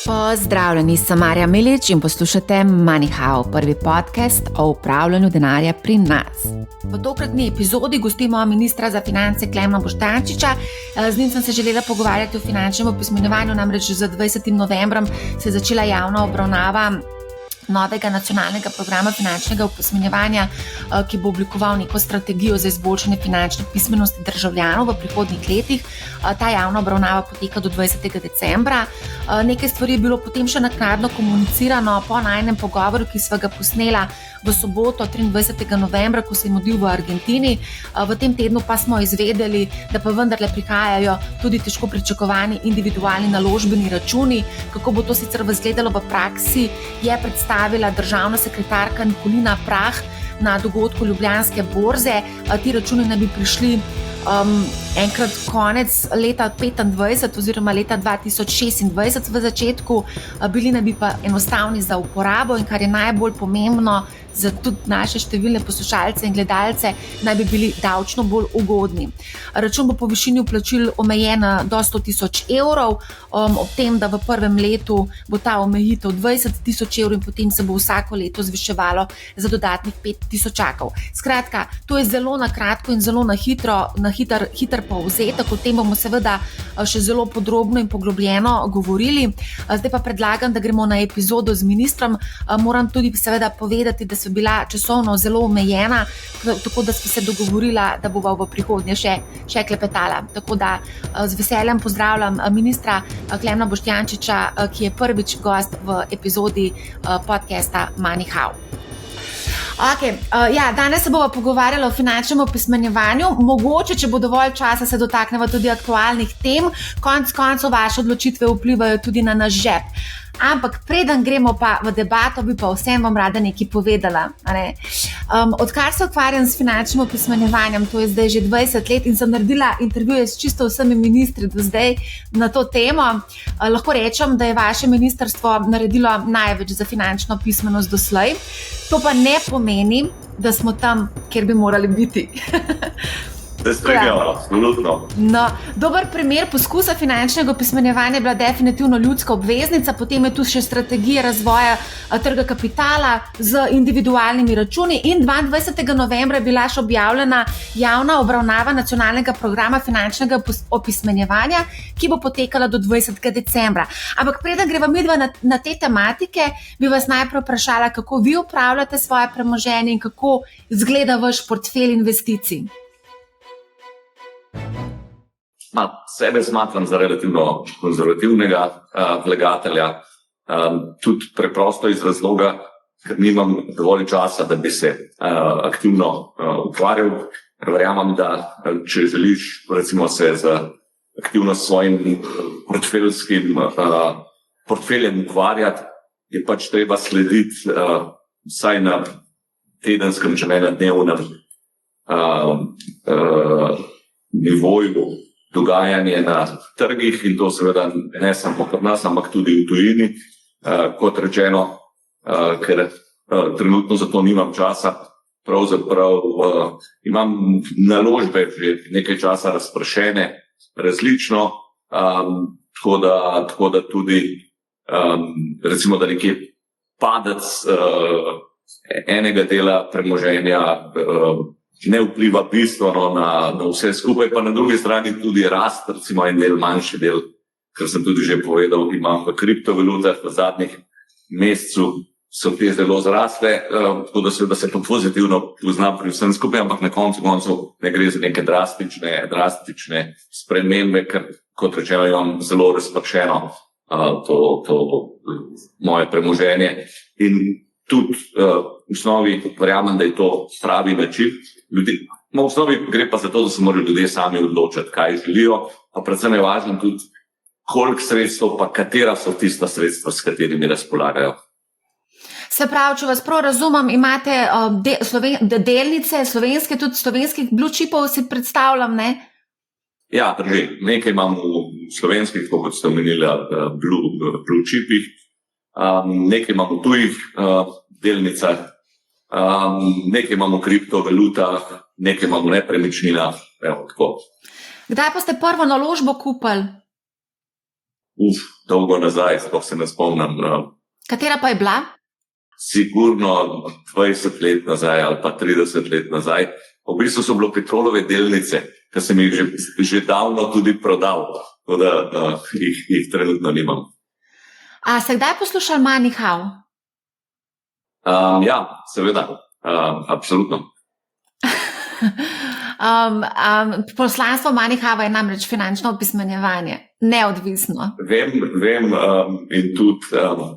Pozdravljeni, sem Marja Milič in poslušate MoneyHow, prvi podcast o upravljanju denarja pri nas. V tokratni epizodi gostimo ministra za finance Klemna Boštjančiča. Z njim sem se želela pogovarjati o finančnem opismenjevanju, namreč z 20. novembrom se je začela javna obravnava novega nacionalnega programa finančnega opismenjevanja, ki bo oblikoval neko strategijo za izboljšanje finančne pismenosti državljanov v prihodnjih letih. Ta javna obravnava poteka do 20. decembra. Nekaj stvari je bilo potem še naknadno komunicirano po najinem pogovoru, ki sva ga posnela v soboto 23. novembra, ko se je mudil v Argentini. V tem tednu pa smo izvedeli, da pa vendarle prihajajo tudi težko pričakovani individualni naložbeni računi. Kako bo to sicer izgledalo v praksi, je predstavila državna sekretarka Nikolina Prah na dogodku Ljubljanske borze. Ti računi naj bi prišli enkrat konec leta 2025 oziroma leta 2026 v začetku, bili naj bi pa enostavni za uporabo in kar je najbolj pomembno za tudi naše številne poslušalce in gledalce, naj bi bili davčno bolj ugodni. Račun bo po višini vplačil omejen do 100.000 evrov, ob tem, da v prvem letu bo ta omejitev 20.000 evrov in potem se bo vsako leto zviševalo za dodatnih 5.000. Skratka, to je zelo na kratko in zelo na hiter povzetek, o tem bomo seveda še zelo podrobno in poglobljeno govorili. Zdaj pa predlagam, da gremo na epizodo z ministrom. Moram tudi seveda povedati, da so bila časovno zelo omejena, tako da smo se dogovorila, da bova v prihodnje še klepetala. Tako da z veseljem pozdravljam ministra Klemna Boštjančiča, ki je prvič gost v epizodi podcasta MoneyHow. Danes se bomo pogovarjali o finančnem opismenjevanju. Mogoče, če bo dovolj časa, se dotaknemo tudi aktualnih tem. Konec koncev vaše odločitve vplivajo tudi na naš žep. Ampak preden gremo pa v debato, bi pa vsem vam rada nekaj povedala. Odkar se ukvarjam s finančnim opismenjevanjem, to je zdaj že 20 let in sem naredila intervjuje s čisto vsemi ministri do zdaj na to temo, lahko rečem, da je vaše ministrstvo naredilo največ za finančno pismenost doslej. To pa ne pomeni, da smo tam, kjer bi morali biti. Se strinjamo, absolutno. Dober primer poskusa finančnega opismenjevanja je bila definitivno ljudska obveznica, potem je tu še strategija razvoja trga kapitala z individualnimi računi in 22. novembra je bila še objavljena javna obravnava nacionalnega programa finančnega opismenjevanja, ki bo potekala do 20. decembra. Ampak preden greva midva na te tematike, bi vas najprej vprašala, kako vi upravljate svoje premoženje in kako izgleda vaš portfelj investicij. Sebe smatram za relativno konzervativnega vlagatelja, tudi preprosto iz razloga, ker nimam dovolj časa, da bi se aktivno ukvarjal. Verjamem, da če želiš recimo se z aktivno svojim portfeljem ukvarjati, je pač treba slediti vsaj na tedenskem, če ne na dnevnem nivoju dogajanje na trgih in to seveda ne samo pri nas, ampak tudi v tujini. Kot rečeno, ker trenutno za to nimam časa, pravzaprav imam naložbe že nekaj časa razpršene različno, tako da tudi recimo, da nekje padec enega dela premoženja ne vpliva bistveno na vse skupaj, pa na drugi strani tudi rast, recimo en del, manjši del, kar sem tudi že povedal, imam v kriptovalutah v zadnjih mesecu, so te zelo zrasle, tako da se to pozitivno poznam pri vsem skupaj, ampak na koncu ne gre za neke drastične spremembe, ker kot rečeno imam zelo razpršeno to moje premoženje in tudi v osnovi verjamem, da je to pravi način. V osnovi gre pa za to, da se morajo ljudje sami odločiti, kaj želijo, pa predvsem je važno tudi, koliko sredstev, pa katera so tista sredstva, s katerimi razpolagajo. Se pravi, če vas prav razumem, imate delnice slovenske, tudi slovenskih blue chipov, si predstavljam, ne? Ja, drži. Nekaj imam v slovenskih, kot ste omenili, blue chipih, nekaj imam v tujih delnicah, nekaj imam v kriptovalutah, nekaj imam v nepremičninah, tako. Kdaj pa ste prvo naložbo kupili? dolgo nazaj, sploh se ne spomnim. Katera pa je bila? Sigurno 20 let nazaj ali pa 30 let nazaj. V bistvu so bile Petrolove delnice, ki sem jih že davno tudi prodal, tako da jih trenutno nimam. A ste kdaj poslušali Money How? Ja, seveda, absolutno. Poslanstvo Money How je namreč finančno opismenjevanje, neodvisno. Vem in tudi,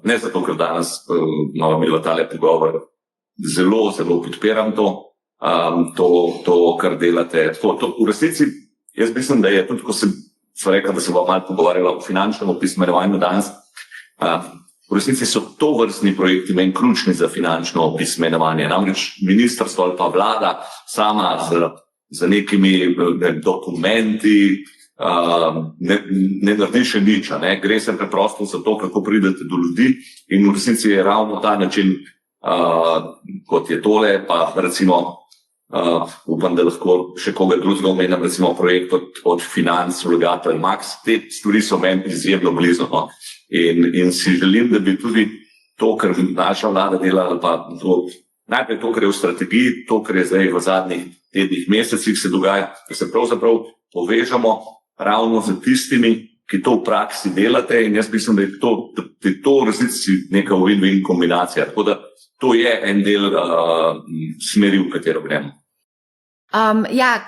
ne zato, ker danes imamo imelo tale pogovor, zelo, zelo podpiram to, kar delate. V resnici, jaz mislim, da je tudi, ko sem rekel, da se bomo malo pogovarjali o finančnem opismenjevanju danes, v resnici so to vrstni projekti meni ključni za finančno opismenjevanje. Namreč ministrstvo ali pa vlada sama z nekimi dokumenti ne naredi še nič. Gre se preprosto za to, kako pridete do ljudi in v resnici je ravno ta način, kot je tole, pa recimo upam, da lahko še koga drugega omenim, recimo projekt od Financ, Vlagatelj Max, te stvari so meni izjemno blizu. In si želim, da bi tudi to, kar naša vlada dela, ali pa najprej to, kar je v strategiji, to, kar je zdaj v zadnjih tednih, mesecih se dogaja, da se pravzaprav povežemo ravno z tistimi, ki to v praksi delate in jaz mislim, da je to v resnici neka win-win kombinacija. Tako da to je en del smeri, v katero gremo.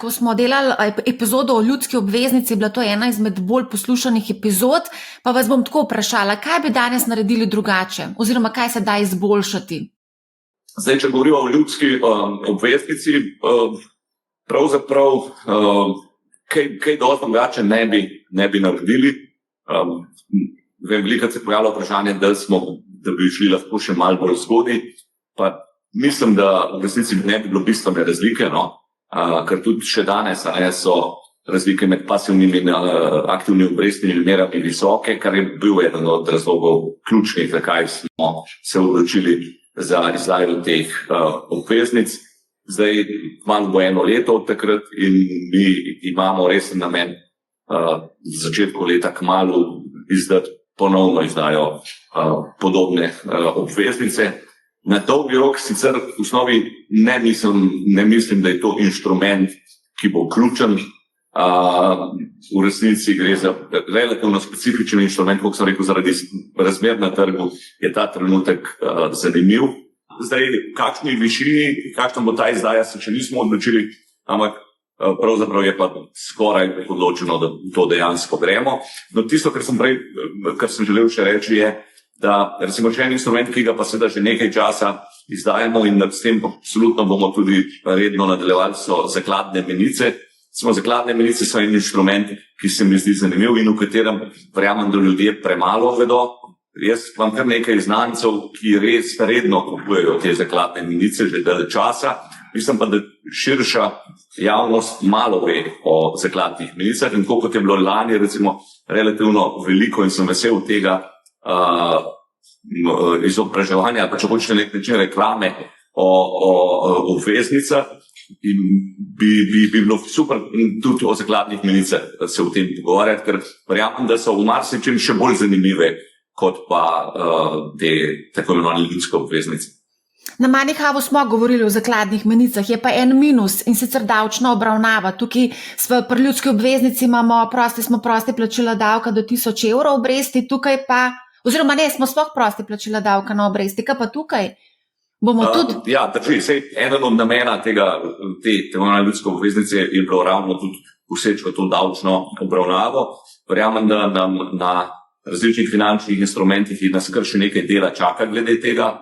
Ko smo delali epizodo o ljudski obveznici, bila to ena izmed bolj poslušanih epizod, pa vas bom tako vprašala, kaj bi danes naredili drugače oziroma kaj se da izboljšati? Zdaj, če govorimo o ljudski obveznici, pravzaprav kaj dosti drugače ne bi naredili. Veliko se je pojavilo vprašanje, da bi šli lahko še malo bolj zgodaj, pa mislim, da v resnici ne bi bilo bistvene razlike, ker tudi še danes so razlike med pasivnimi in aktivnimi obrestnimi merami visoke, kar je bil eden od razlogov ključnih, zakaj smo se odločili za izdajo teh obveznic. Zdaj malo bo 1 leto od takrat in mi imamo resen namen v začetku leta kmalu ponovno izdajo podobne obveznice. Na dolgi rok sicer v osnovi ne mislim, da je to inštrument, ki bo ključen. V resnici gre za relativno specifičen inštrument, kot sem rekel, zaradi razmer na trgu je ta trenutek zanimiv. Zdaj, v kakšni višini, kakšna bo ta izdaja, se še nismo odločili, ampak pravzaprav je pa skoraj odločeno, da to dejansko gremo. No, tisto, kar sem želel še reči, je, da recimo še en instrument, ki ga pa seveda že nekaj časa izdajamo in s tem absolutno bomo tudi redno nadaljevali, so zakladne menice. Zakladne menice so en instrument, ki se mi zdi zanimiv in v katerem verjamem, da ljudje premalo vedo. Jaz imam kar nekaj znancev, ki res redno kupujejo te zakladne menice že dalj časa. Mislim pa, da širša javnost malo ve o zakladnih menicah in kot je bilo lani recimo relativno veliko in sem vesel tega izobraževanja, pa če hočete nek način reklame o obveznicah, bi bilo super tudi o zakladnih menicah se o tem pogovarjati, ker verjamem, da so v marsičem še bolj zanimive kot pa te tako imenovane ljudske obveznice. Na Money How smo govorili o zakladnih menicah, je pa en minus in sicer davčna obravnava. Tukaj pri ljudski obveznici smo prosti plačila davka do 1000 evrov obresti, tukaj pa, oziroma ne, smo sploh prosti plačila davka na obresti, kaj pa tukaj? Bomo tudi... Ja, drži, eden od namena te ljudske obveznice je bilo ravno tudi poseči v to davčno obravnavo. Verjamem, da nam na različnih finančnih instrumentih nas kar še nekaj dela čaka glede tega.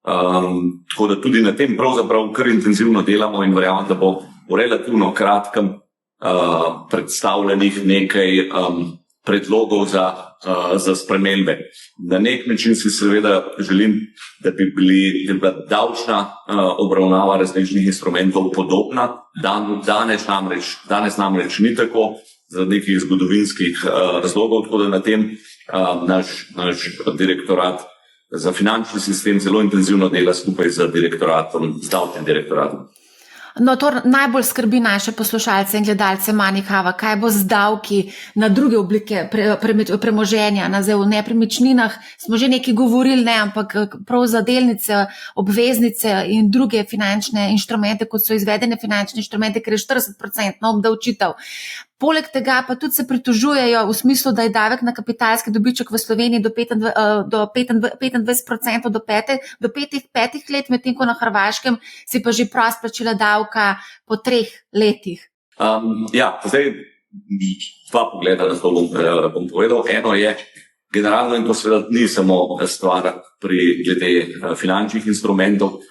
Tako da tudi na tem pravzaprav kar intenzivno delamo in verjamem, da bo v relativno kratkem predstavljenih nekaj predlogov za spremembe. Na nek način si seveda želim, da bi bila davčna obravnava različnih instrumentov podobna. Danes namreč ni tako zaradi nekih zgodovinskih razlogov, tako da na tem naš direktorat za finančni sistem zelo intenzivno dela skupaj z davčnim direktoratom. No, to najbolj skrbi naše poslušalce in gledalce Moneyhowa, kaj bo z davki na druge oblike premoženja, na nepremičninah. Smo že nekaj govorili, ne, ampak prav za delnice, obveznice in druge finančne inštrumente, kot so izvedene finančne inštrumente, ker je 40% obdavčitev. Poleg tega pa tudi se pritožujejo v smislu, da je davek na kapitalski dobiček v Sloveniji do 25% do 5 let, medtem ko na Hrvaškem si pa že prost plačila davka po 3 letih. Zdaj dva pogleda na to bom povedal. Eno je generalno, in to seveda ni samo stvar pri glede finančnih instrumentov,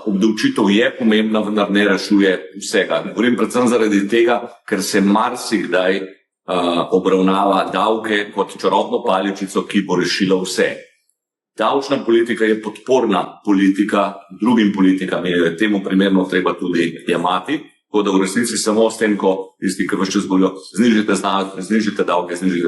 obdavčitev je pomembna, vendar ne rešuje vsega. Govorim predvsem zaradi tega, ker se marsikdaj obravnava davke kot čarobno paličico, ki bo rešila vse. Davčna politika je podporna politika drugim politikam in temu primerno treba tudi jemati, tako da v resnici samo s tem, ko tisti, ki vas čas govorijo, znižite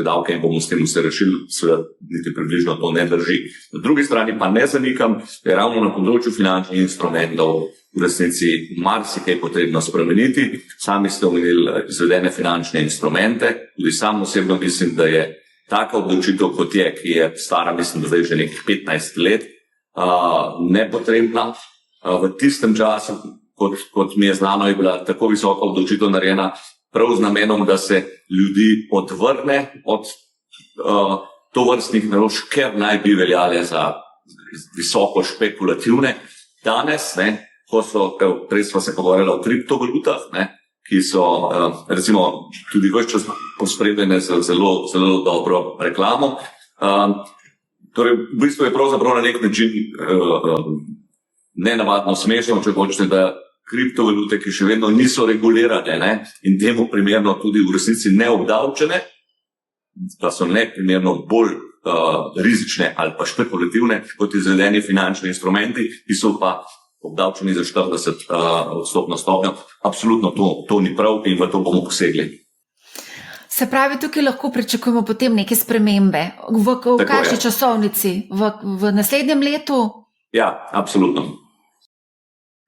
davke in bomo s tem vse rešili, seveda niti približno to ne drži. Na drugi strani pa ne zanikam, da je ravno na področju finančnih instrumentov v resnici marsikaj potrebno spremeniti. Sami ste omenili izvedene finančne instrumente, tudi sam osebno mislim, da je taka obdavčitev kot je, ki je stara, mislim, da zdaj že nekih 15 let, nepotrebna. V tistem času, kot mi je znano, je bila tako visoka obdavčitev narejena prav z namenom, da se ljudi odvrne od tovrstnih naložb, ker naj bi veljale za visoko špekulativne. Danes, prej smo se pogovarjali o kriptovalutah, ki so recimo tudi ves čas pospremljene z zelo, zelo dobro reklamo. Torej, v bistvu je pravzaprav na nek način nenavadno smešno, če hočete, da kriptovalute, ki še vedno niso regulirane in temu primerno tudi v resnici neobdavčene, pa so neprimerno bolj rizične ali pa špekulativne kot izvedeni finančni instrumenti, ki so pa obdavčeni za 40% stopnjo. Absolutno to ni prav in v to bomo posegli. Se pravi, tukaj lahko pričakujemo potem neke spremembe. V kakšni časovnici? V naslednjem letu? Ja, absolutno.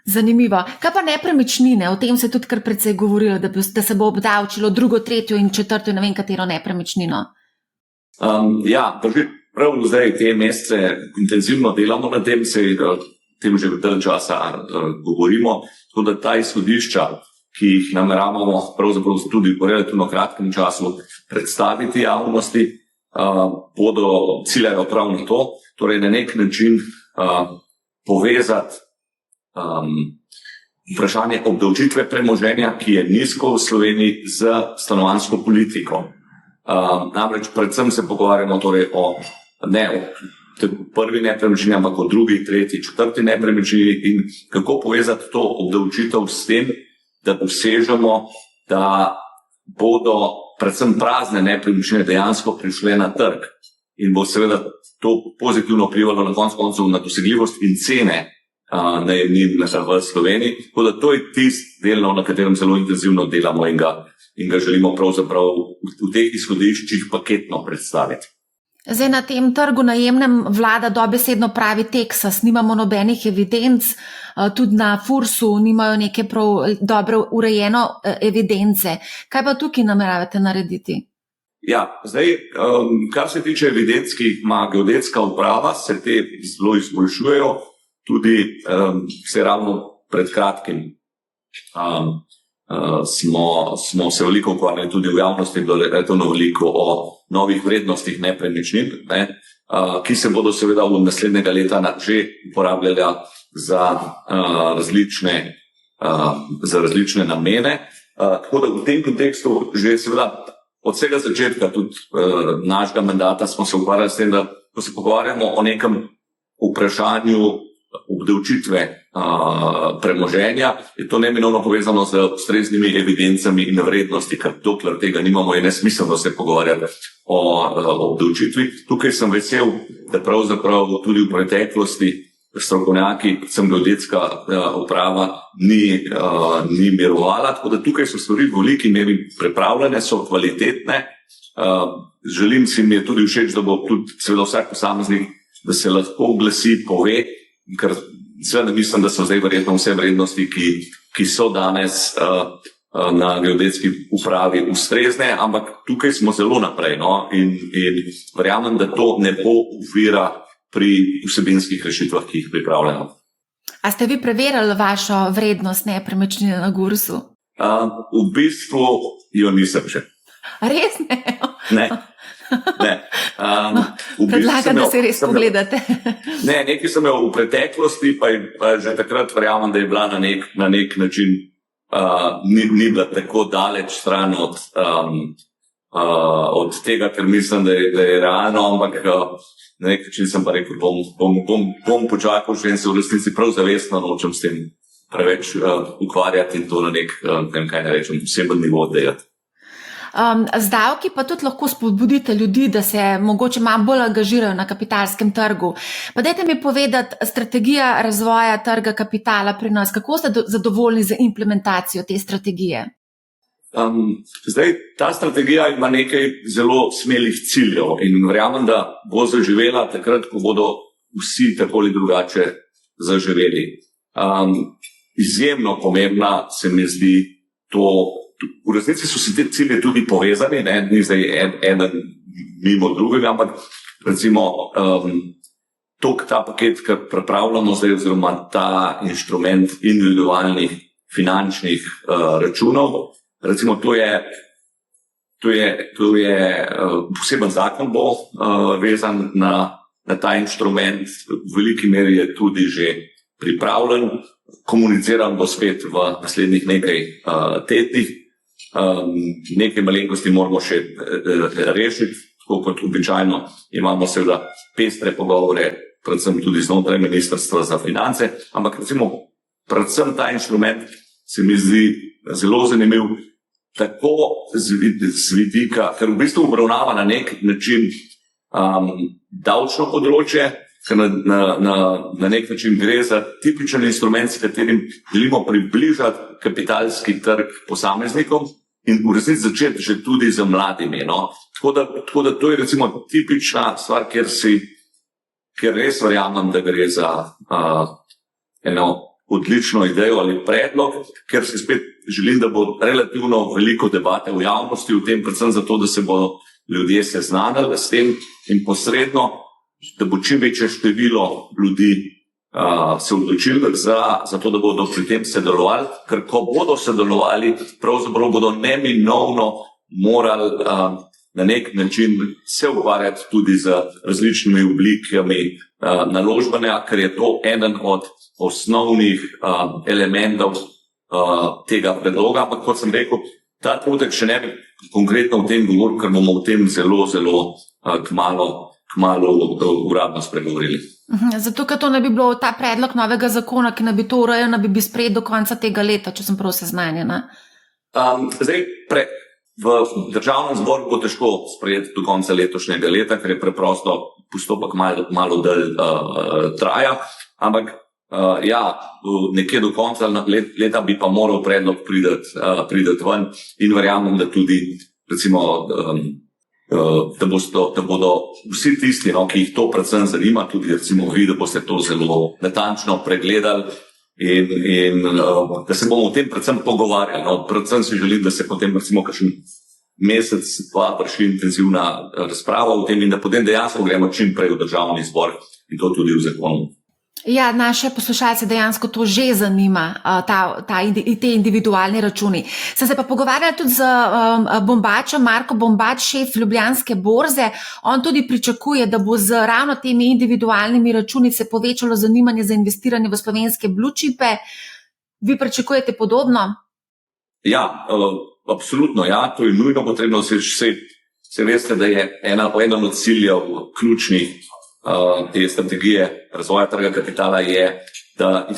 Zanimivo. Kaj pa nepremičnine? O tem se tudi kar precej govorilo, da se bo obdavčilo drugo, tretjo in četrto, ne vem katero nepremičnino. Prav zdaj te mesece intenzivno delamo na tem, tem že dalj časa govorimo, tako da ta izhodišča, ki jih nameravamo pravzaprav tudi v relativno kratkem času predstaviti javnosti, bodo ciljajo prav na to, torej na nek način povezati vprašanje obdavčitve premoženja, ki je nizko v Sloveniji, z stanovanjsko politiko. Namreč predvsem se pogovarjamo torej o prvi nepremičnini, ampak o drugi, tretji, četrti nepremičnini in kako povezati to obdavčitev s tem, da dosežemo, da bodo predvsem prazne nepremičnine dejansko prišle na trg in bo seveda to pozitivno vplivalo na koncu na dosegljivost in cene najemnin v Sloveniji. Tako da to je tisti del, na katerem zelo intenzivno delamo in ga želimo pravzaprav v teh izhodiščih paketno predstaviti. Zdaj na tem trgu najemnem vlada dobesedno pravi Teksas, nimamo nobenih evidenc, tudi na Fursu nimajo neke prav dobro urejeno evidence. Kaj pa tukaj nameravate narediti? Zdaj, kar se tiče evidenc, ki jih ima geodetska uprava, se te zelo izboljšujejo. Tudi se ravno pred kratkim smo se veliko ukvarjali tudi v javnosti, relativno veliko o novih vrednostih nepremičnin, ki se bodo seveda v naslednjega leta že uporabljali za različne namene. Tako da v tem kontekstu že seveda od vsega začetka tudi našega mandata smo se ukvarjali s tem, da ko se pogovarjamo o nekem vprašanju obdavčitve premoženja, je to neminovno povezano z ustreznimi evidencami in vrednosti, ker dokler tega nimamo, je nesmiselno se pogovarjati o obdavčitvi. Tukaj sem vesel, da pravzaprav tudi v preteklosti strokovnjaki, predvsem geodetska uprava, ni mirovala, tako da tukaj so stvari v veliki meri pripravljene, so kvalitetne. Želim si, mi je tudi všeč, da bo tudi seveda vsak posameznik, da se lahko oglasi, pove, ker seveda mislim, da so zdaj verjetno vse vrednosti, ki ki so danes na geodetski upravi ustrezne, ampak tukaj smo zelo naprej, no? In verjamem, da to ne bo ovira pri vsebinskih rešitvah, ki jih pripravljamo. A ste vi preverili vašo vrednost nepremičnine na Gursu? V bistvu jo nisem še. Res ne? Ne. Predlagam, da se res pogledate. Ne, nekaj sem imel v preteklosti, pa že takrat verjamem, da je bila na nek način ni bila tako daleč stran od tega, ker mislim, da je realno, ampak na nek način sem pa rekel, bom počakal še in se v resnici prav zavestno nočem s tem preveč ukvarjati in to na nek, kaj ne rečem, poseben nivo dejati. Z davki pa tudi lahko spodbudite ljudi, da se mogoče malo bolj angažirajo na kapitalskem trgu. Pa dajte mi povedati, strategija razvoja trga kapitala pri nas, kako ste zadovoljni z implementacijo te strategije? Zdaj, ta strategija ima nekaj zelo smelih ciljev in verjamem, da bo zaživela takrat, ko bodo vsi tako ali drugače zaživeli. Izjemno pomembna se mi zdi to. V resnici so si te cilje tudi povezani, ni zdaj eden mimo drugega, ampak recimo ta paket, ki pripravljamo zdaj, oziroma ta inštrument individualnih finančnih računov, recimo to je poseben zakon bo vezan na ta inštrument, v veliki meri je tudi že pripravljen, komuniciran bo spet v naslednjih nekaj tednih. Nekaj malenkosti moramo še rešiti, tako kot običajno imamo seveda pestre pogovore, predvsem tudi znotraj Ministrstva za finance, ampak recimo predvsem ta inštrument se mi zdi zelo zanimiv, tako z vidika, ker v bistvu obravnava na nek način davčno področje, ker na nek način gre za tipičen instrument, s katerim želimo približati kapitalski trg posameznikom in v resnici začeti že tudi z mladimi. No? Tako da to je recimo tipična stvar, ker res verjamem, da gre za eno odlično idejo ali predlog, ker si spet želim, da bo relativno veliko debate v javnosti o tem, predvsem zato, da se bodo ljudje seznanili s tem in posredno, da bo čim večje število ljudi se odločili za to, da bodo pri tem sodelovali, ker ko bodo sodelovali, pravzaprav bodo neminovno morali na nek način se ukvarjati tudi z različnimi oblikami naložbanja, ker je to eden od osnovnih elementov tega predloga, ampak kot sem rekel, ta trenutek še ne bi konkretno o tem govoril, ker bomo o tem zelo, zelo kmalu uradno spregovorili. Zato, ker to ne bi bilo ta predlog novega zakona, ki ne bi to urejal, ne bi sprejet do konca tega leta, če sem prav seznanjena. Zdaj, v državnem zboru bo težko sprejeti do konca letošnjega leta, ker je preprosto postopek malo dalj traja, ampak nekje do konca leta bi pa moral predlog priti ven in verjamem, da tudi recimo da bodo vsi tisti, ki jih to predvsem zanima, tudi recimo vi, da boste to zelo natančno pregledali in da se bomo o tem predvsem pogovarjali. Predvsem si želim, da se potem recimo kakšen mesec, dva prišli intenzivna razprava o tem in da potem dejansko gremo čim prej v državni zbor in to tudi v zakonu. Ja, naše poslušalce dejansko to že zanima, te individualni računi. Sem se pa pogovarjala tudi z Bombačem, Marko Bombač, šef Ljubljanske borze. On tudi pričakuje, da bo z ravno temi individualnimi računi se povečalo zanimanje za investiranje v slovenske blue chipe. Vi pričakujete podobno? Ja, absolutno, ja, to je nujno potrebno. Se veste, da je eden od ciljev ključnih te strategije razvoja trga kapitala je, da iz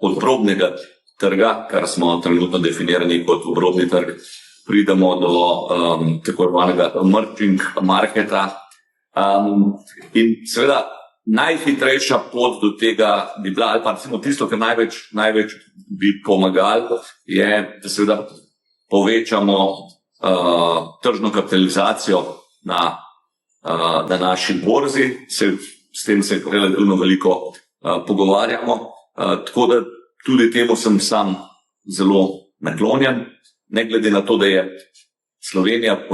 obrobnega trga, kar smo trenutno definirani kot obrobni trg, pridemo do tako imenovanega emerging marketa. In seveda najhitrejša pot do tega bi bila, ali pa recimo tisto, kar največ bi pomagalo, je, da seveda povečamo tržno kapitalizacijo na naši borzi, s tem se relativno veliko pogovarjamo, tako da tudi temu sem sam zelo naklonjen, ne glede na to, da je Slovenija,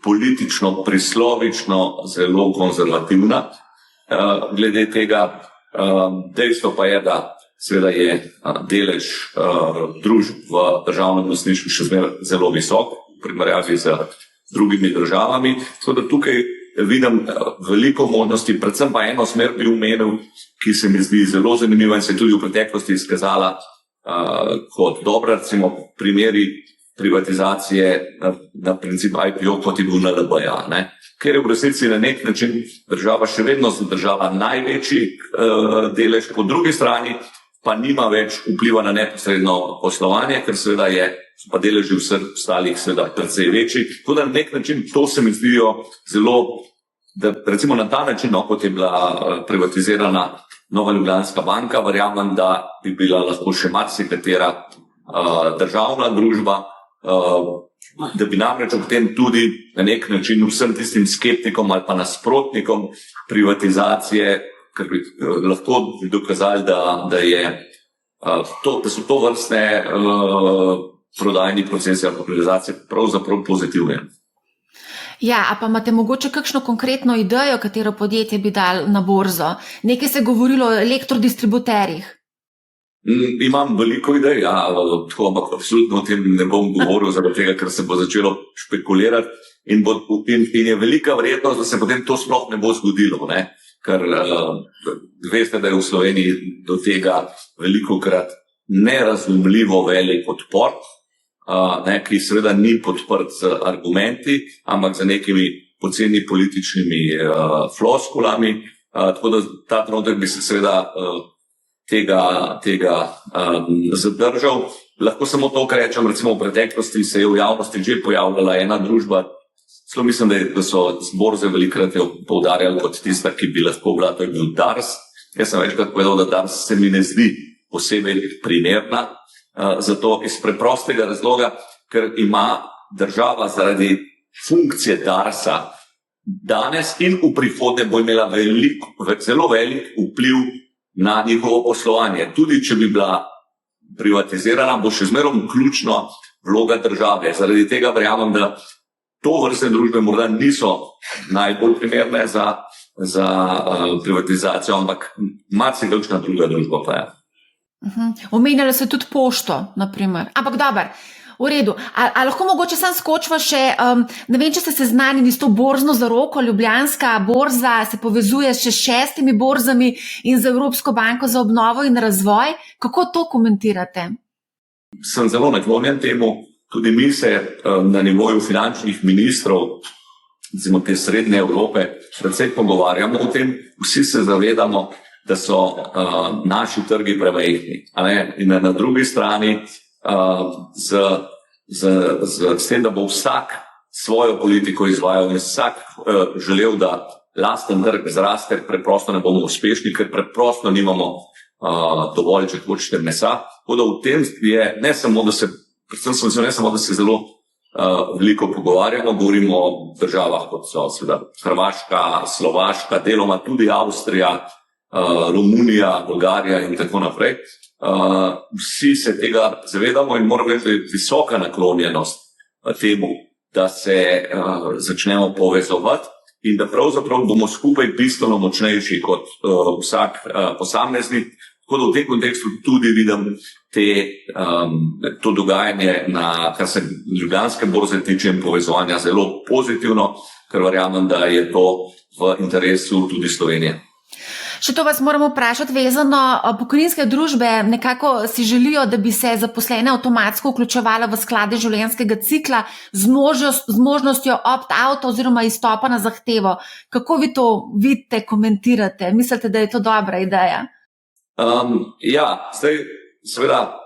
politično, prislovično zelo konzervativna glede tega. Dejstvo pa je, da seveda je delež družb v državnem lastništvu še zelo visok v primerjavi z drugimi državami. Tako da tukaj vidim veliko možnosti, predvsem pa eno smer bi omenil, ki se mi zdi zelo zanimiva in se je tudi v preteklosti izkazala kot dobra, recimo primeri privatizacije na princip IPO, kot je bil NLB-ja, ker je v resnici na nek način država še vedno zadržala največji delež, po drugi strani pa nima več vpliva na neposredno poslovanje, ker seveda so pa deleži vseh ostalih seveda precej večji. Tako da na nek način to se mi zdijo zelo, da recimo na ta način, kot je bila privatizirana Nova Ljubljanska banka, verjamem, da bi bila lahko še marsikatera državna družba, da bi namreč ob tem tudi na nek način vsem tistim skeptikom ali pa nasprotnikom privatizacije, ker bi lahko dokazali, da so to vrstne prodajni procesi ali privatizacije pravzaprav pozitivne. Ja, a pa imate mogoče kakšno konkretno idejo, katero podjetje bi dali na borzo? Nekaj se je govorilo o elektrodistributerjih. Imam veliko idej, ampak absolutno o tem ne bom govoril, zaradi tega, ker se bo začelo špekulirati in je velika verjetnost, da se potem to sploh ne bo zgodilo, ker veste, da je v Sloveniji do tega velikokrat nerazumljivo velik odpor, ki seveda ni podprt z argumenti, ampak z nekimi poceni političnimi floskulami, tako da ta trenutek bi se seveda tega zadržal. Lahko samo to, kar rečem, recimo v preteklosti se je v javnosti že pojavljala ena družba, celo mislim, da so z borze velikrat poudarjali kot tista, ki bi lahko bila, to je bil Dars. Jaz sem večkrat povedal, da Dars se mi ne zdi posebej primerna, zato iz preprostega razloga, ker ima država zaradi funkcije Darsa danes in v prihodnje bo imela zelo velik vpliv na njihovo poslovanje. Tudi če bi bila privatizirana, bo še zmerom ključna vloga države. Zaradi tega verjamem, da to vrstne družbe morda niso najbolj primerne za privatizacijo, ampak marsikakšna druga družba pa je. Omenjali se tudi pošto, naprimer. Ampak dober, v redu. A lahko mogoče sam skočiva še, ne vem, če ste seznanjeni s to borzno zaroko, Ljubljanska borza se povezuje s 6 borzami in z Evropsko banko za obnovo in razvoj. Kako to komentirate? Sem zelo naklonjen temu. Tudi mi se na nivoju finančnih ministrov, recimo te srednje Evrope, predvsej pogovarjamo o tem. Vsi se zavedamo, da so naši trgi premajhni. In na drugi strani s tem, da bo vsak svojo politiko izvajal in vsak želel, da lasten trg zraste, preprosto ne bomo uspešni, ker preprosto nimamo dovolj, če hočete, mesa. Tako da v tem je ne samo, da se zelo veliko pogovarjamo, govorimo o državah, kot so seveda Hrvaška, Slovaška, deloma tudi Avstrija, Romunija, Bolgarija in tako naprej. Vsi se tega zavedamo in moramo reči, da je visoka naklonjenost temu, da se začnemo povezovati in da pravzaprav bomo skupaj bistveno močnejši kot vsak posameznik. Tako da v tem kontekstu tudi vidim to dogajanje, kar se Ljubljanske borze tiče in povezovanja, zelo pozitivno, ker verjamem, da je to v interesu tudi Slovenije. Še to vas moramo vprašati vezano, pokojninske družbe nekako si želijo, da bi se zaposlene avtomatsko vključevala v sklade življenjskega cikla z možnostjo opt-out oziroma izstopa na zahtevo. Kako vi to vidite, komentirate? Mislite, da je to dobra ideja? Seveda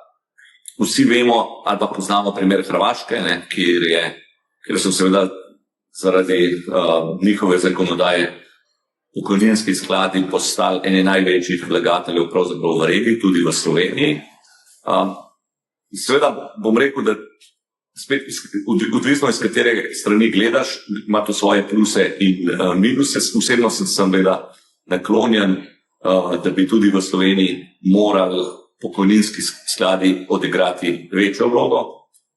vsi vemo ali pa poznamo primer Hrvaške, kjer so seveda zaradi njihove zakonodaje pokojninski skladi postali eni največjih vlagateljev pravzaprav v regiji, tudi v Sloveniji. Seveda bom rekel, da spet odvisno iz katere strani gledaš, ima to svoje pluse in minuse. Osebno sem naklonjen, da bi tudi v Sloveniji morali pokojninski skladi odigrati večjo vlogo.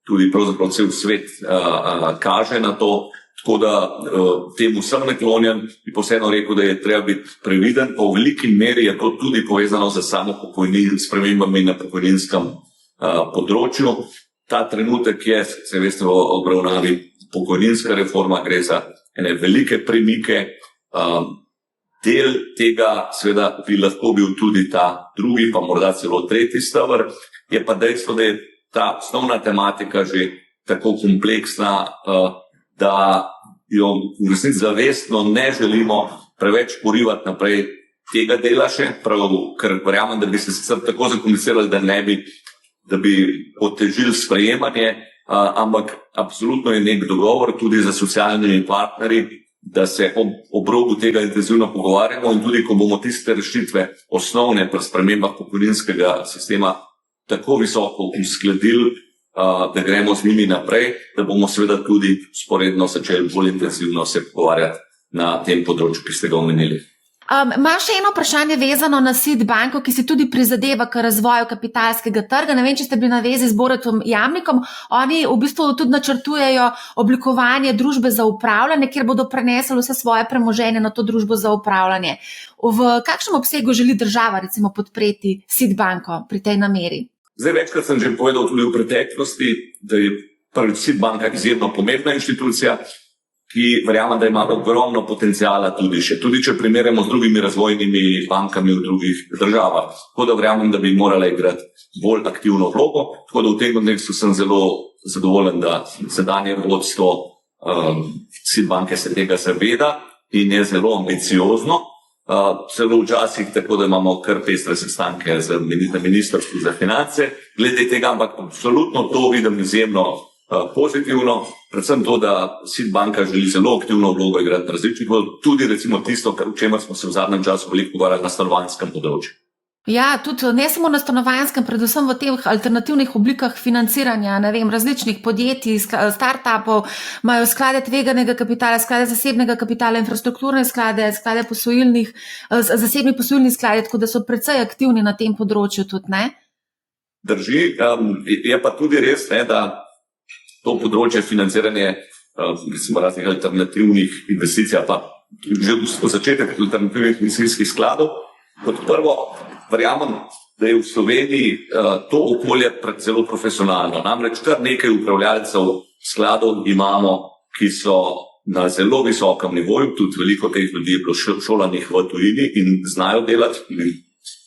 Tudi pravzaprav cel svet kaže na to, tako da temu sem naklonjen, bi posebno rekel, da je treba biti previden, pa v veliki meri je to tudi povezano z samo spremembami na pokojninskem področju. Ta trenutek je, se veste, v obravnavi pokojninska reforma, gre za ene velike premike. Del tega seveda bi lahko bil tudi ta drugi, pa morda celo tretji steber. Je pa dejstvo, da je ta osnovna tematika že tako kompleksna, da jo v resnici zavestno ne želimo preveč porivati naprej tega dela še, ker verjamem, da bi se sicer tako zakomplicirali, da bi otežili sprejemanje, ampak absolutno je nek dogovor tudi za socialnimi partnerji, da se ob robu tega intenzivno pogovarjamo in tudi, ko bomo tiste rešitve osnovne pri spremembah pokojninskega sistema tako visoko uskladili, da gremo z njimi naprej, da bomo seveda tudi sporedno začeli bolj intenzivno se pogovarjati na tem področju, ki ste ga omenili. Imam še eno vprašanje vezano na SID banko, ki se tudi prizadeva k razvoju kapitalskega trga. Ne vem, če ste bili na vezi z Borutom Jamnikom. Oni v bistvu tudi načrtujejo oblikovanje družbe za upravljanje, kjer bodo prenesli vse svoje premoženje na to družbo za upravljanje. V kakšnem obsegu želi država recimo podpreti SID banko pri tej nameri? Zdaj, večkrat sem že povedal tudi v preteklosti, da je SID banka izjemno pomembna inštitucija, ki verjamem, da ima ogromno potencijala tudi če primerjamo z drugimi razvojnimi bankami v drugih državah. Tako da verjamem, da bi morala igrati bolj aktivno vlogo. Tako da v tem kontekstu sem zelo zadovoljen, da sedanje vodstvo SID banke se tega zaveda in je zelo ambiciozno. Celo včasih tako, da imamo kar pestre sestanke z Ministrstvom za finance. Glede tega, ampak absolutno to vidim izjemno pozitivno, predvsem to, da SID banka želi zelo aktivno vlogo igrati različnih, tudi recimo tisto, o čemer smo se v zadnjem času veliko pogovarjali na stanovanjskem področju. Ja, tudi ne samo na stanovanjskem, predvsem v teh alternativnih oblikah financiranja, ne vem, različnih podjetij, startupov, imajo sklade tveganega kapitala, sklade zasebnega kapitala, infrastrukturne sklade, zasebni posojilni sklade, tako da so precej aktivni na tem področju tudi, ne? Drži, je pa tudi res, ne, da to področje financiranje raznih alternativnih investicij, pa že v začetek alternativnih investicijskih skladov. Kot prvo, verjamem, da je v Sloveniji to okolje zelo profesionalno. Namreč kar nekaj upravljalcev skladov imamo, ki so na zelo visokem nivoju, tudi veliko teh ljudi je bilo šolanih v tujini in znajo delati,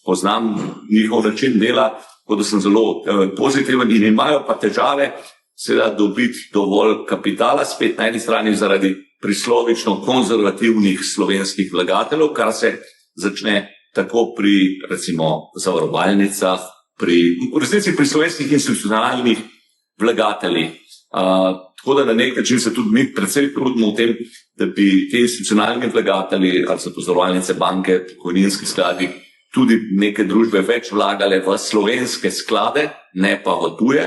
poznam njihov način dela, tako da sem zelo pozitiven in imajo pa težave seveda dobiti dovolj kapitala, spet na eni strani zaradi prislovično konzervativnih slovenskih vlagateljev, kar se začne tako pri recimo zavarovalnicah, v resnici pri slovenskih institucionalnih vlagateljih. Tako da na nek način se tudi mi predvsej trudimo v tem, da bi te institucionalni vlagatelji, ali so to zavarovalnice, banke, pokojninski skladi, tudi neke družbe več vlagale v slovenske sklade, ne pa v tuje.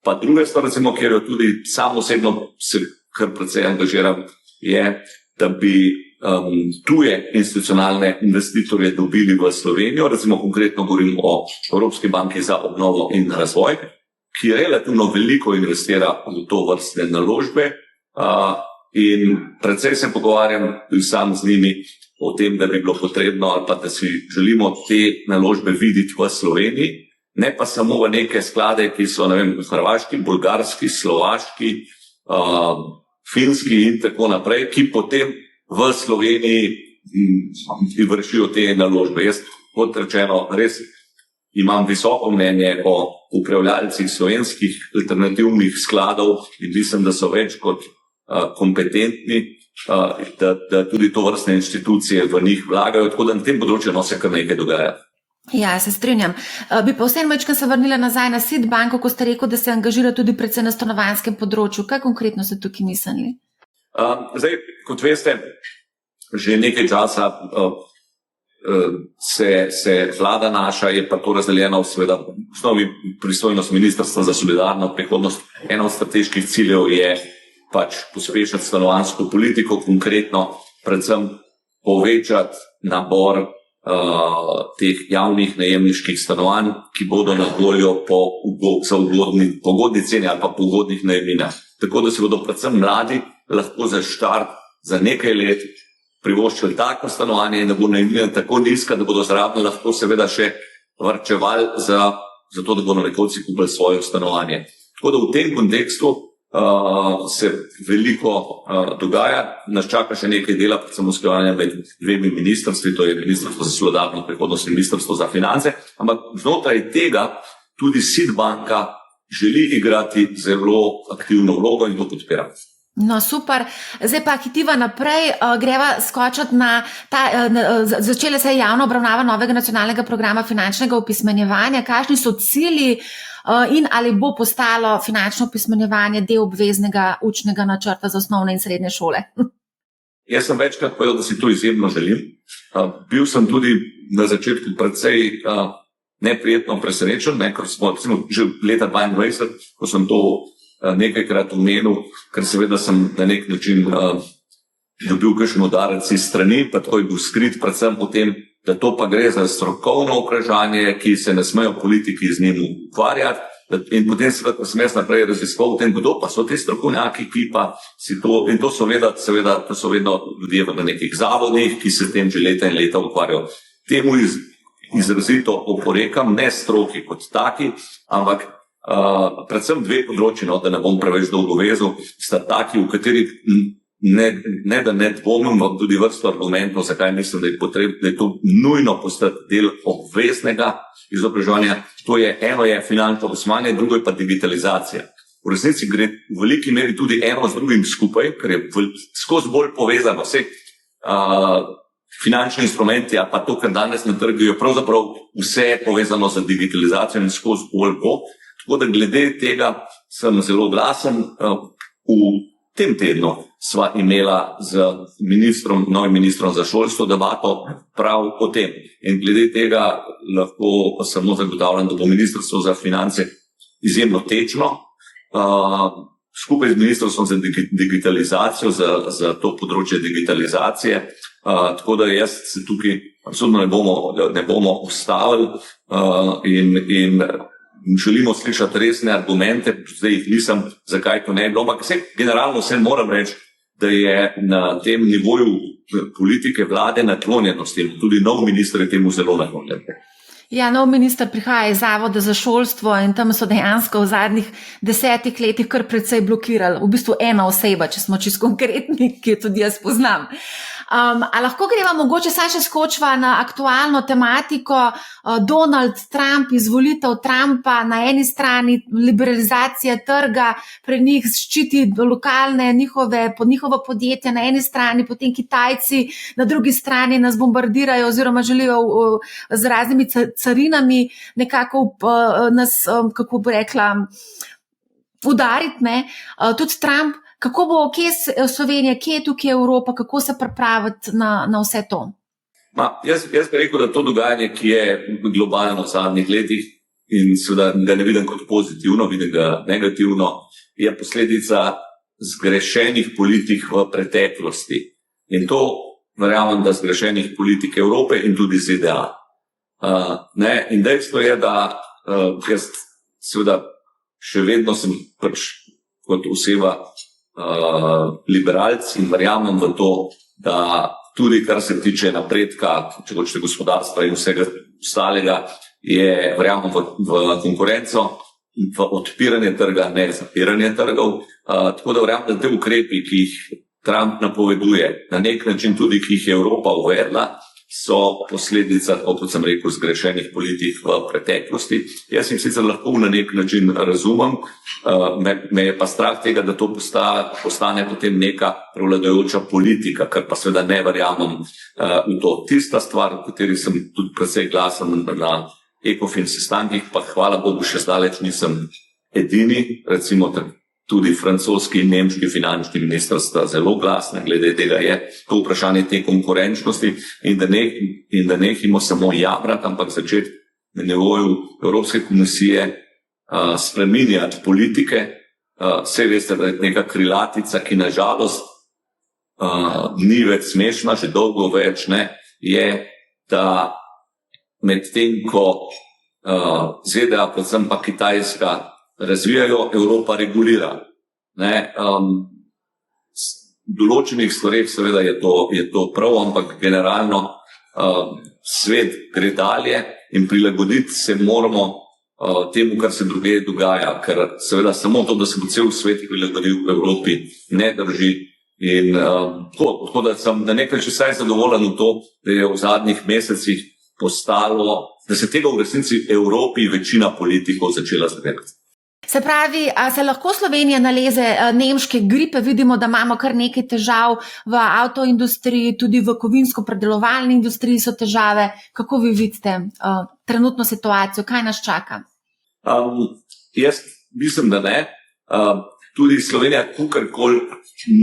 Pa druga stvar, recimo, kjer jo tudi sam osebno se kar precej angažiram, je, da bi tuje institucionalne investitorje dobili v Slovenijo. Recimo konkretno govorim o Evropski banki za obnovo in razvoj, ki relativno veliko investira v to vrstne naložbe in precej se pogovarjam sam z njimi o tem, da bi bilo potrebno ali pa da si želimo te naložbe videti v Sloveniji, ne pa samo v neke sklade, ki so, ne vem, hrvaški, bolgarski, slovaški, finski in tako naprej, ki potem v Sloveniji vršijo te naložbe. Jaz, kot rečeno, res imam visoko mnenje o upravljalcih slovenskih alternativnih skladov in mislim, da so več kot kompetentni, da tudi to vrstne institucije v njih vlagajo, tako da na tem področju se kar nekaj dogaja. Ja, se strinjam. Bi pa vseeno večkrat se vrnila nazaj na SID banko, ko ste rekel, da se angažira tudi predvsem na stanovanjskem področju. Kaj konkretno ste tukaj mislili? Zdaj, kot veste, že nekaj časa se vlada naša, je pa to razdeljeno seveda v osnovi pristojnost Ministrstva za solidarno prihodnost. Eno od strateških ciljev je pač pospešati stanovanjsko politiko, konkretno predvsem povečati nabor teh javnih najemniških stanovanj, ki bodo na voljo po ugodni ceni ali pa po ugodnih najemninah. Tako da se bodo predvsem mladi lahko za štart za nekaj let privoščili tako stanovanje in da bo najemnina tako nizka, da bodo zraven lahko seveda še varčevali za to, da bodo nekoci kupili svoje stanovanje. Tako da v tem kontekstu se veliko dogaja, nas čaka še nekaj dela, predvsem usklajevanja med dvemi ministrstvi, to je Ministrstvo za solidarno prihodnost in Ministrstvo za finance, ampak znotraj tega tudi SID banka želi igrati zelo aktivno vlogo in to podpira. No, super. Zdaj pa hitiva naprej, greva skočiti na začele se je javna obravnava novega nacionalnega programa finančnega opismenjevanja. Kakšni so cilji in ali bo postalo finančno opismenjevanje del obveznega učnega načrta za osnovne in srednje šole? Jaz sem večkrat povedal, da si to izjemno želim. Bil sem tudi na začetku precej neprijetno presenečen, ker smo že leta 2022, ko sem to nekajkrat omenil, ker seveda sem na nek način dobil kakšen udarec iz strani, pa to je bil skrit predvsem o tem, da to pa gre za strokovno vprašanje, ki se ne smejo politiki z njim ukvarjati. In potem seveda sem jaz naprej raziskoval o tem, kdo pa so ti strokovnjaki, ki pa si to, in to so vedno ljudje v nekih zavodih, ki se s tem že leta in leta ukvarjajo. Temu izrazito oporekam, ne stroki kot taki, ampak predvsem dve področji, da ne bom preveč dolgo vezal, sta taki, v katerih ne dvomim, vam tudi vrsto argumentov, zakaj mislim, da je to nujno postati del obveznega izobraževanja. Eno je finančno opismenjevanje, drugo je pa digitalizacija. V resnici gre v veliki meri tudi eno z drugim skupaj, ker je skozi bolj povezano. Finančni instrumenti, a pa to, kar danes na trgu, je pravzaprav vse povezano z digitalizacijo in skozi bolj bo. Tako da glede tega sem zelo glasen. V tem tednu sva imela z novim ministrom za šolstvo debato prav o tem. In glede tega lahko samo zagotavljam, da bo Ministrstvo za finance izjemno tečno, skupaj z Ministrstvom za digitalizacijo, za to področje digitalizacije. Tako da jaz se tukaj absolutno ne bomo ustavili in želimo slišati resne argumente, zdaj jih nisem, zakaj to ne je bilo, ampak generalno vse moram reči, da je na tem nivoju politike vlade naklonjenosti, tudi nov minister je temu zelo naklonjen. Ja, nov minister prihaja iz Zavoda za šolstvo in tam so dejansko v zadnjih 10 letih kar precej blokirali. V bistvu ena oseba, če smo čisto konkretni, ki jo tudi jaz poznam. A lahko greva mogoče še skočva na aktualno tematiko Donald Trump, izvolitev Trumpa, na eni strani liberalizacija trga, pri njih ščiti lokalne njihovo podjetje, na eni strani potem Kitajci, na drugi strani nas bombardirajo oziroma želijo z raznimi carinami nekako nas, kako bi rekla, udariti, ne? Tudi Trump. Kako bo, kje je Slovenija, kje je tukaj Evropa, kako se pripraviti na vse to? Jaz bi rekel, da to dogajanje, ki je globalno v zadnjih letih in seveda ga ne vidim kot pozitivno, vidim ga negativno, je posledica zgrešenih politik v preteklosti. In to verjamem, da zgrešenih politik Evrope in tudi ZDA. In dejstvo je, da jaz seveda še vedno sem kot oseba liberalc in verjamem v to, da tudi kar se tiče napredka, če hočete gospodarstva in vsega ostalega, je verjamem v konkurenco, v odpiranje trga, ne zapiranje trgov. Tako da verjamem, da te ukrepi, ki jih Trump napoveduje, na nek način tudi, ki jih je Evropa uvedla, so posledica, kot sem rekel, zgrešenih politik v preteklosti. Jaz jim sicer lahko na nek način razumem, me je pa strah tega, da to postane potem neka prevladujoča politika, kar pa seveda ne verjamem v to. Tista stvar, v kateri sem tudi precej glasen na ECOFIN sestankih, pa hvala Bogu še zdaleč nisem edini, recimo tudi francoski in nemški finančni minister sta zelo glasni, glede tega je to vprašanje te konkurenčnosti in da nehimo samo jamrati, ampak začeti na nivoju Evropske komisije spreminjati politike. Vse veste, da je neka krilatica, ki nažalost ni več smešna, že dolgo več ne, je da medtem ko ZDA, predvsem pa Kitajska, razvijajo, Evropa regulira. Določenih stvareh seveda je to prav, ampak generalno svet gre dalje in prilagoditi se moramo temu, kar se druge dogaja, ker seveda samo to, da se bo cel svet prilagodil v Evropi, ne drži. In tako da sem na nekaj vsaj zadovoljen v to, da je v zadnjih mesecih postalo, da se tega v resnici Evropi večina politikov začela zavedati. Se pravi, a se lahko Slovenija naleze nemške gripe? Vidimo, da imamo kar nekaj težav v avtoindustriji, tudi v kovinsko-predelovalni industriji so težave. Kako vi vidite trenutno situacijo? Kaj nas čaka? Jaz mislim, da ne. Tudi Slovenija kakorkoli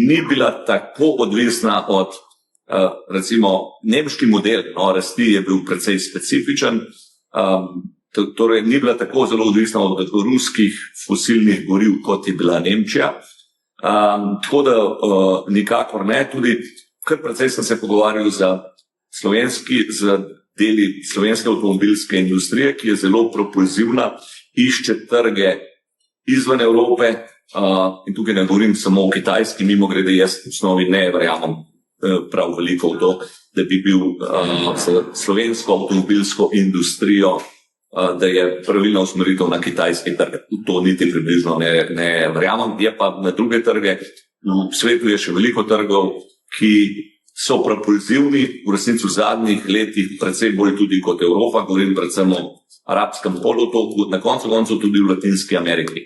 ni bila tako odvisna od, recimo, nemški model rasti je bil precej specifičen. Torej, ni bila tako zelo odvisna od ruskih fosilnih goriv, kot je bila Nemčija. Tako da nikakor ne. Tudi kar precej sem se pogovarjal z deli slovenske avtomobilske industrije, ki je zelo propulzivna, išče trge izven Evrope. In tukaj ne govorim samo o Kitajski, mimogrede, jaz v osnovi ne verjamem prav veliko v to, da bi bil slovensko avtomobilsko industrijo, da je pravilna usmeritev na kitajski trg. To niti približno ne verjamem. Je pa na druge trge. V svetu je še veliko trgov, ki so propulzivni, v resnici v zadnjih letih predvsej bolj tudi kot Evropa, govorim predvsem o arabskem polotoku, na koncu tudi v Latinski Ameriki.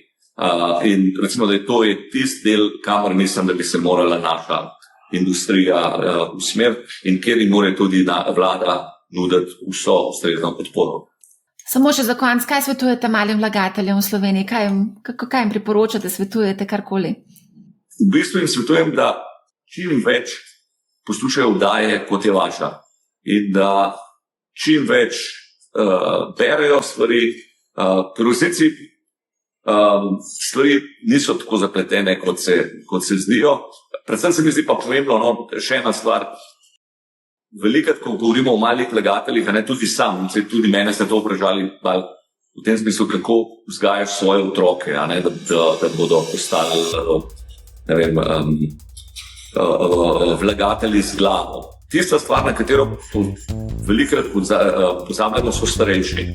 In recimo, da je to tisti del, kamor mislim, da bi se morala naša industrija usmeriti in kjer jim mora tudi vlada nuditi vso ustrezno podporo. Samo še za konec, kaj svetujete malim vlagateljem v Sloveniji? Kaj jim priporočate, svetujete karkoli? V bistvu jim svetujem, da čim več poslušajo oddaje, kot je vaša. In da čim več berejo stvari, ker v resnici stvari niso tako zapletene, kot se zdijo. Predvsem se mi zdi pa pomembno, še ena stvar. Velikrat, ko govorimo o malih vlagateljih, tudi sam, tudi mene ste to vprašali v tem smislu, kako vzgajaš svoje otroke, da bodo postali vlagatelji z glavo. Tista stvar, na katero velikrat pozabljamo, so starejši.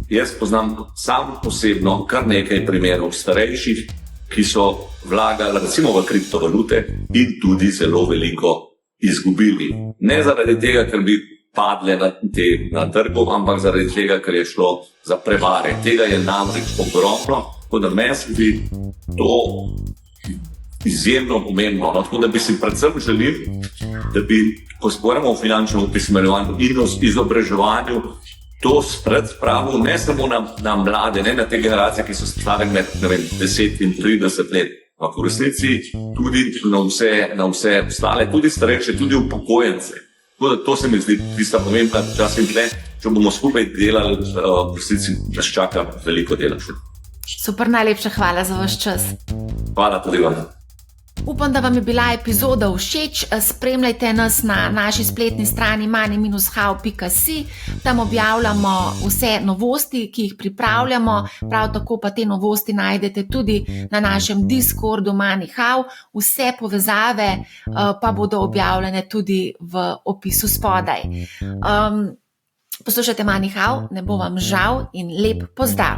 Jaz poznam sam osebno kar nekaj primerov starejših, ki so vlagali recimo v kriptovalute in tudi zelo veliko izgubili. Ne zaradi tega, ker bi padle na trgu, ampak zaradi tega, ker je šlo za prevare. Tega je namreč ogromno, tako da meni se zdi to izjemno pomembno. Tako da bi si predvsem želil, da bi, ko govorimo o finančnem opismenjevanju in o izobraževanju, to spravil ne samo na mlade, ne na te generacije, ki so stare med 10 in 30 let, ampak v resnici tudi na vse ostale, tudi starejše, tudi upokojence. Tako da to se mi zdi tista pomembna čas in tle, če bomo skupaj delali, v resnici nas čaka veliko dela. Super, najlepša hvala za vaš čas. Hvala tudi vam. Upam, da vam je bila epizoda všeč. Spremljajte nas na naši spletni strani money-how.si. Tam objavljamo vse novosti, ki jih pripravljamo. Prav tako pa te novosti najdete tudi na našem Discordu MoneyHow. Vse povezave pa bodo objavljene tudi v opisu spodaj. Poslušajte MoneyHow, ne bo vam žal in lep pozdrav!